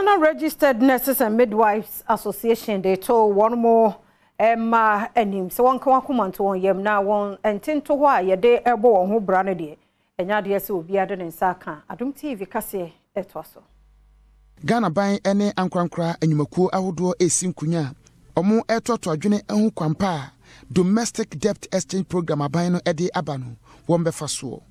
Ghana Registered Nurses and Midwives Association, they told one more enim. So one come to one yem now one and tin to why ye day ebo who brandy. And ya dear so be added in Saka. Adom TV Kasee etwaso. Ghana buying any ankrankra and yumaku ahudo a sinkunya. Omo eto to adwene ehu kwampa. Domestic Debt Exchange Program abayno ede abano. Wombe fasuo.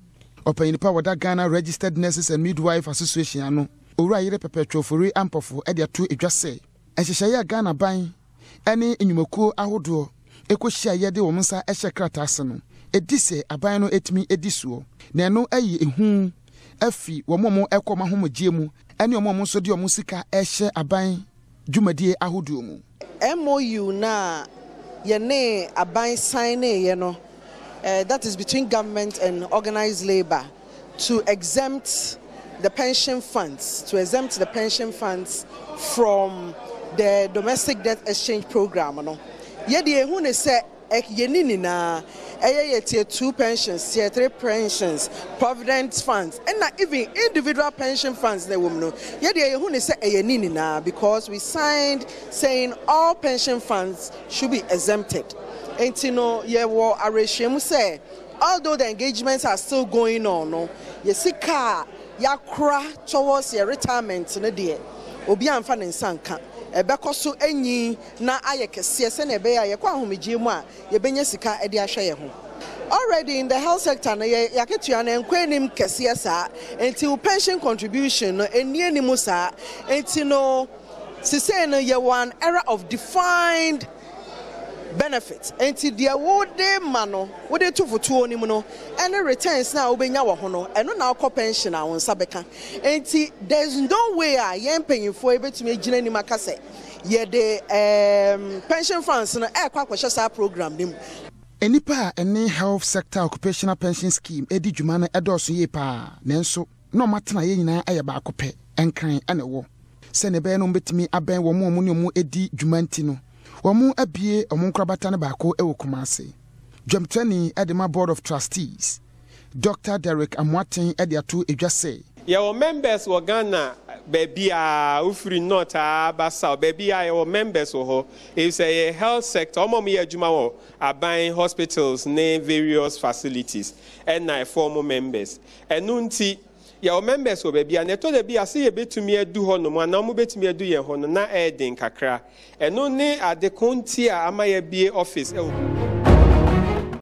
Openipa wada Ghana Registered Nurses and Midwife Association ano. Ora yire perpetual for ampofo e dia to edwase ehyehyeye Ghana ban ene enyumakuo ahodo ekohia yede wo nsa ehye kratase no edise aban no etimi edisuo na eno ayi ehu afi wo momo ekoma homogie mu ene omo so de omo sika ehye aban dwumadie ahodo mu MOU na yene aban sign ye no that is between government and organized labor to exempt the pension funds, from the domestic debt exchange program. No, yedi ehune se yenini na tier 2 pensions, tier 3 pensions, provident funds, and not even individual pension funds. The woman, yedi ehune se yenini na because we signed saying all pension funds should be exempted. And you know, yewo areshemu say although the engagements are still going on, no, yesika. Yakra towards your retirement no dear obi amfa ne nsanka ebekọ so enyi na ayekese se na ebe ya yekwa ahomegye mu a yebenya sika ede ahwe ye ho. Already in the health sector na yaketua na enkwanim kese sa until pension contribution no eni enimu sa enti no sise no ye one era of defined benefits enti dia wode mano wode tufutuo ni mu no any returns na obenya wo ho no eno na akọ pension a won sabeka enti there's no way a yen panyimfo ebetumi agina ni makase ye de pension funds no ekwa kwahye sa program nim enipa ene health sector occupational pension scheme edi dwuma na edoso ye pa nenso no matena ye nyina aye ba akopɛ enkran ane wo se ne be no betumi aben wo mo ne mo edi dwuma ntino Wamu abie omunkrabata ne bako ewo Kumase. Dwamtani edema Board of Trustees. Dr. Derek Amwaten ediatu edwase. Your members were Ghana baby ufri not basa baby your members ho. It's a health sector. Omomi adwuma wo aban hospitals ne various facilities and na former members. Enunti your members will be and to the be a see a bit to me do hono and no bit me do ye hono na edin kakra and no ne at the contia amaya be office.